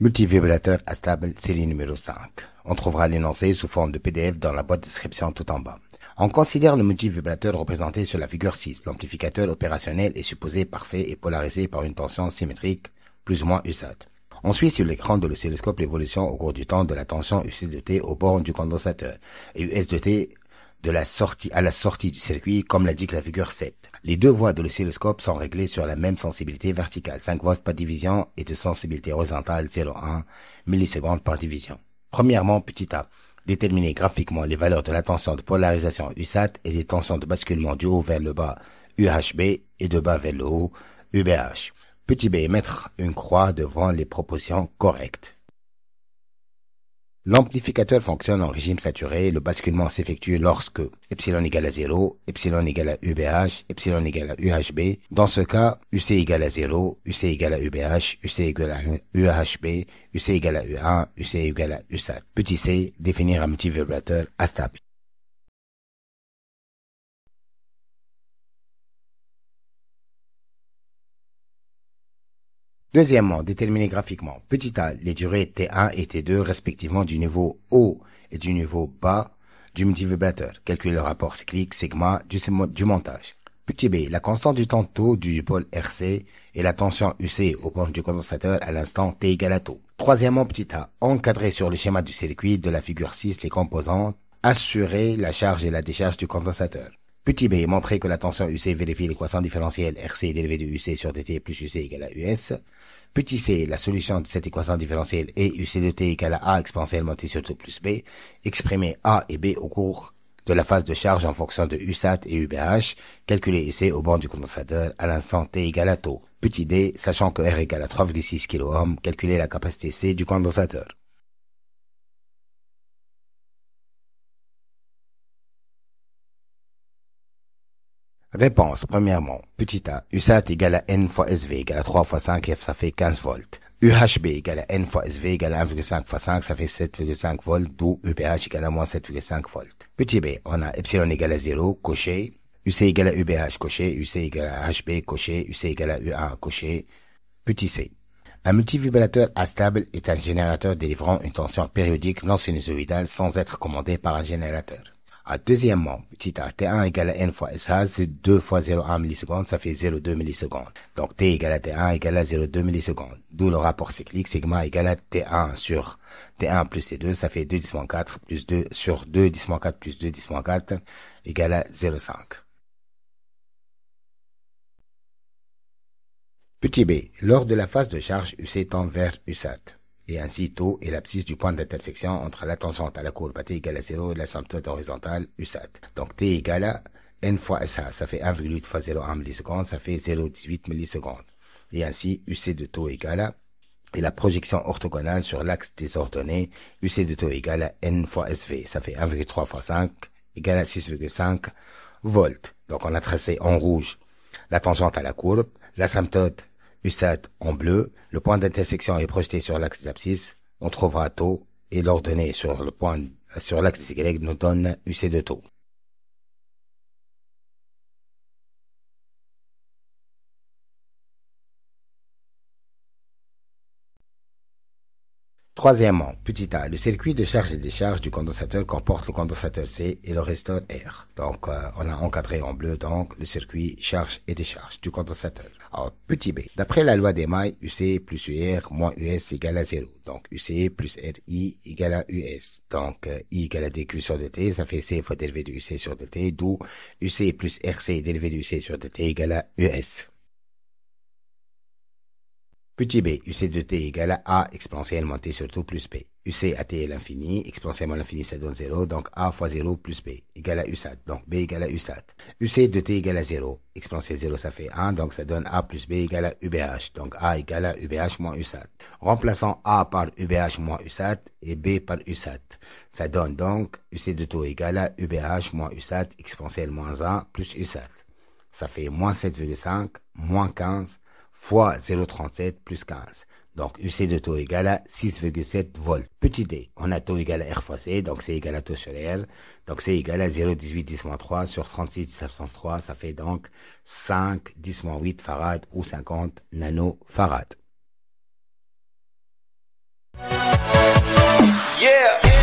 Multivibrateur astable série numéro 5. On trouvera l'énoncé sous forme de PDF dans la boîte de description tout en bas. On considère le multivibrateur représenté sur la figure 6. L'amplificateur opérationnel est supposé parfait et polarisé par une tension symétrique plus ou moins USAT. On suit sur l'écran de l'oscilloscope l'évolution au cours du temps de la tension UC de T au bord du condensateur et US de T de la sortie à la sortie du circuit comme l'indique la figure 7. Les deux voies de l'oscilloscope sont réglées sur la même sensibilité verticale, 5 volts par division, et de sensibilité horizontale 0,1 millisecondes par division. Premièrement, petit a, déterminer graphiquement les valeurs de la tension de polarisation USAT et des tensions de basculement du haut vers le bas UHB et de bas vers le haut UBH. Petit b, mettre une croix devant les proportions correctes. L'amplificateur fonctionne en régime saturé. Le basculement s'effectue lorsque epsilon égale à 0, epsilon égale à UBH, epsilon égale à UHB. Dans ce cas, UC égale à 0, UC égale à UBH, UC égale à UHB, UC égale à U1, UC égale à USAT. Petit c, définir un multivibrateur astable. Deuxièmement, déterminer graphiquement. Petit a, les durées T1 et T2 respectivement du niveau haut et du niveau bas du multivibrateur. Calculer le rapport cyclique sigma du montage. Petit b, la constante du temps taux du dipôle RC et la tension UC au point du condensateur à l'instant T égale à taux. Troisièmement, petit a, encadrer sur le schéma du circuit de la figure 6 les composantes, assurer la charge et la décharge du condensateur. Petit b, montrer que la tension UC vérifie l'équation différentielle RC dérivée de UC sur dt plus UC égale à US. Petit c, la solution de cette équation différentielle est UC de t égale à A exponentiellement t sur tout plus b. Exprimer A et B au cours de la phase de charge en fonction de USAT et UBH. Calculer UC au bord du condensateur à l'instant t égale à taux. Petit d, sachant que R égale à 3,6 kΩ, calculer la capacité C du condensateur. Réponse, premièrement, petit a, USAT égale à N fois SV égale à 3 fois 5 F, ça fait 15 volts. UHB égale à N fois SV égale à 1,5 fois 5, ça fait 7,5 volts, d'où UPH égale à moins 7,5 volts. Petit b, on a epsilon égale à 0, coché, UC égale à UBH, coché, UC égale à HB, coché, UC égale à U1, coché. Petit c. Un multivibrateur astable est un générateur délivrant une tension périodique non sinusoïdale sans être commandé par un générateur. Deuxièmement, petit a, T1 égale à N fois SH, c'est 2 fois 0,1 millisecondes, ça fait 0,2 millisecondes. Donc T égale à T1 égale à 0,2 millisecondes. D'où le rapport cyclique sigma égale à T1 sur T1 plus T2, ça fait 2 10 4 plus 2 sur 2 10 4 plus 2 10 4 égale à 0,5. Petit b, lors de la phase de charge, UC tend vers USAT. Et ainsi taux est l'abscisse du point d'intersection entre la tangente à la courbe à t égale à 0 et l'asymptote horizontale USAT. Donc t égale à n fois SH, ça fait 1,8 fois 0,1 millisecondes, ça fait 0,18 millisecondes. Et ainsi UC de taux égale à, et la projection orthogonale sur l'axe des ordonnées, UC de taux égale à n fois SV, ça fait 1,3 fois 5 égale à 6,5 volts. Donc on a tracé en rouge la tangente à la courbe, l'asymptote USAT en bleu, le point d'intersection est projeté sur l'axe d'abscisse, on trouvera taux et l'ordonnée sur l'axe Y nous donne UC de taux. Troisièmement, petit a, le circuit de charge et décharge du condensateur comporte le condensateur C et le resistor R. Donc, on a encadré en bleu, donc, le circuit charge et décharge du condensateur. Alors, petit b, d'après la loi d'Emaille, UC plus UR moins US égale à 0. Donc, UC plus RI égale à US. Donc, I égale à DQ sur dt, ça fait C fois dérivé de UC sur dt, d'où UC plus RC dérivé de UC sur dt égale à US. Petit b, UC de t égale à A exponentiellement t sur tout plus b. UC à t à l'infini, exponentiellement l'infini ça donne 0, donc A fois 0 plus b égale à USAT, donc b égale à USAT. UC de t égale à 0, exponentielle 0 ça fait 1, donc ça donne A plus b égale à UBH, donc A égale à UBH moins USAT. Remplaçant A par UBH moins USAT et b par USAT, ça donne donc UC de taux égale à UBH moins USAT exponentielle moins 1 plus USAT. Ça fait moins 7,5, moins 15, fois 0,37 plus 15. Donc, UC de taux égale à 6,7 volts. Petit d, on a taux égal à R fois C, donc c'est égal à taux sur R. Donc, c'est égal à 0,18 10-3 sur 36 10 3, ça fait donc 5 10-8 farad ou 50 nanofarad. Yeah.